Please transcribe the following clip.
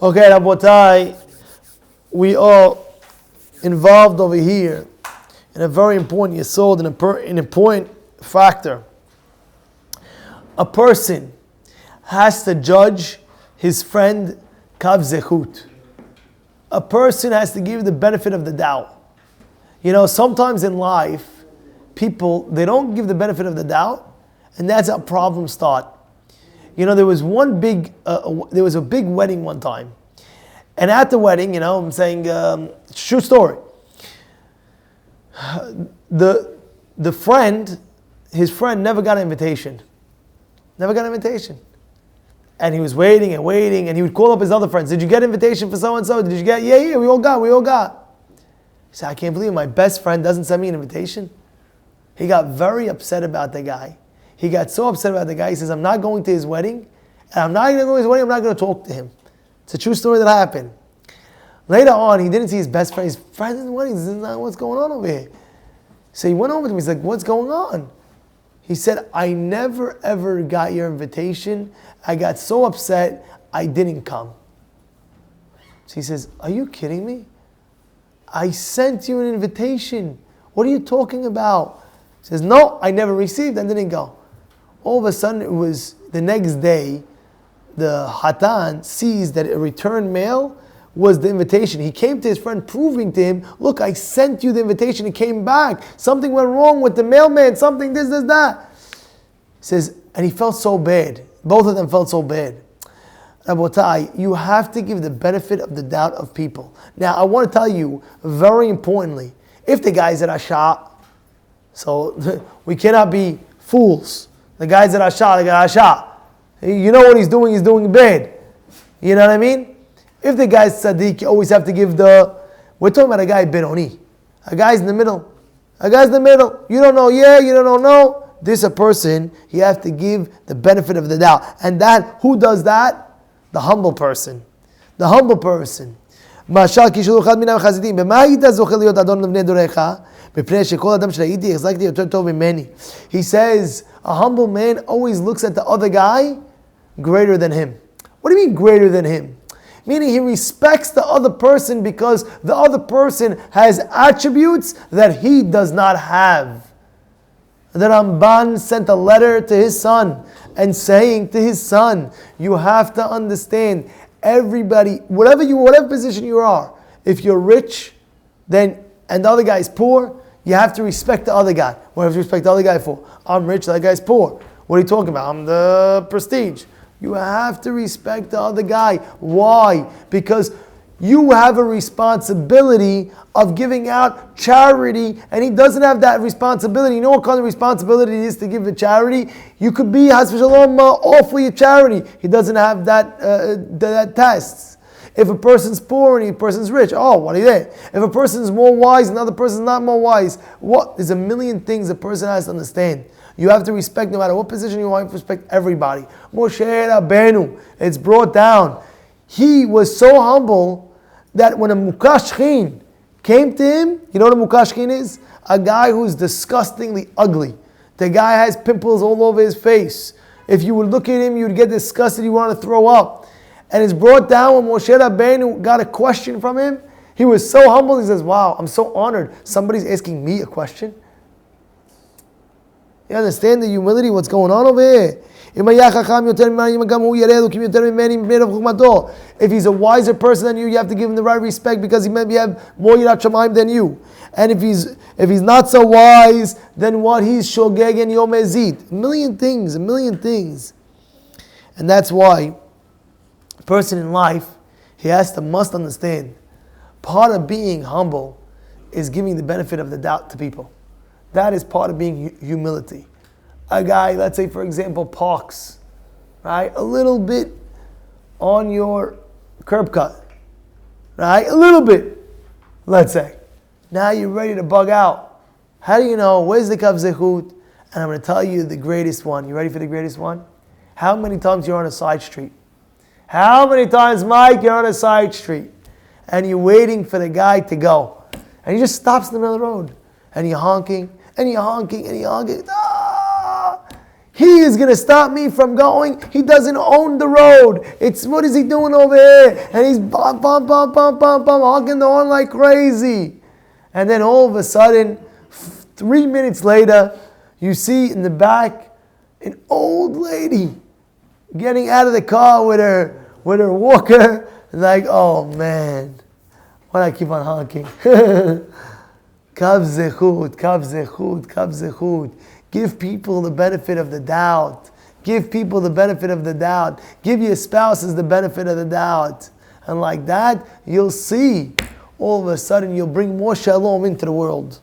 Okay, Rabotai, we are involved over here in a very important yesod, an important factor. A person has to judge his friend kav zechut. A person has to give the benefit of the doubt. You know, sometimes in life, people, they don't give the benefit of the doubt, and that's how problems start. You know, there was a big wedding one time. And at the wedding, you know, I'm saying, true story. The friend, his friend never got an invitation. Never got an invitation. And he was waiting, and he would call up his other friends. Did you get an invitation for so-and-so? Did you get? Yeah, we all got. He said, I can't believe it. My best friend doesn't send me an invitation. He got very upset about the guy. He got so upset about the guy, he says, I'm not going to his wedding, and I'm not going to go to his wedding, I'm not going to talk to him. It's a true story that happened. Later on, he didn't see his best friend. His friend in the wedding, this is not what's going on over here. So he went over to him, he's like, what's going on? He said, I never ever got your invitation. I got so upset, I didn't come. So he says, are you kidding me? I sent you an invitation. What are you talking about? He says, no, I never received and didn't go. All of a sudden, it was the next day, the Hatan sees that a return mail was the invitation. He came to his friend proving to him, look, I sent you the invitation, it came back. Something went wrong with the mailman, something this, that. He says, and he felt so bad. Both of them felt so bad. Rabotai, you have to give the benefit of the doubt of people. Now, I want to tell you, very importantly, if the guy's at Asha, so we cannot be fools. The guy's at Asha, you know what he's doing bad. You know what I mean? If the guy's tzaddik, you always have to give we're talking about a guy benoni. A guy's in the middle. You don't know you don't know no. This a person, you have to give the benefit of the doubt. And that, who does that? The humble person. משל כשהוא אחד מן החסידים, במה היית זוכה להיות אדון לבני דוריך? מפני שכל אדם שראיתי החזקתי יותר טוב ממני. He says, a humble man always looks at the other guy greater than him. What do you mean greater than him? Meaning he respects the other person because the other person has attributes that he does not have. The Ramban sent a letter to his son and saying to his son, you have to understand, everybody, whatever position you are, if you're rich, then and the other guy is poor, you have to respect the other guy. What do you have to respect the other guy for? I'm rich, that guy's poor. What are you talking about? I'm the prestige. You have to respect the other guy. Why? Because you have a responsibility of giving out charity, and he doesn't have that responsibility. You know what kind of responsibility it is to give a charity? You could be, Has v'shalom, awfully a charity. He doesn't have that tests. If a person's poor and a person's rich, what are they? If a person's more wise and another person's not more wise, there's a million things a person has to understand. You have to respect, no matter what position you are, you have to respect everybody. Moshe Rabbeinu, it's brought down. He was so humble that when a mukashchin came to him, you know what a mukashchin is? A guy who's disgustingly ugly. The guy has pimples all over his face. If you would look at him, you would get disgusted, you want to throw up. And it's brought down when Moshe Rabbeinu got a question from him. He was so humble, he says, wow, I'm so honored. Somebody's asking me a question. You understand the humility, what's going on over here? If he's a wiser person than you have to give him the right respect because he maybe have more yirat shamayim than you. And if he's not so wise, then what? He's shogeg and yom ezid. A million things. And that's why a person in life, must understand, part of being humble is giving the benefit of the doubt to people. That is part of being humility. A guy, let's say for example, parks, right, a little bit on your curb cut, right, a little bit, let's say. Now you're ready to bug out. How do you know? Where's the kav zechut? And I'm going to tell you the greatest one. You ready for the greatest one? How many times you're on a side street? How many times, Mike, you're on a side street and you're waiting for the guy to go, and he just stops in the middle of the road, and you're honking. He is going to stop me from going. He doesn't own the road. What is he doing over here? And he's bum, bum, bum, bum, bum, bum, honking the horn like crazy. And then all of a sudden, 3 minutes later, you see in the back an old lady getting out of the car with her walker. Like, oh man, why do I keep on honking? Kav zechut, kav zechut, kav zechut. Give people the benefit of the doubt. Give people the benefit of the doubt. Give your spouses the benefit of the doubt. And like that, you'll see, all of a sudden, you'll bring more shalom into the world.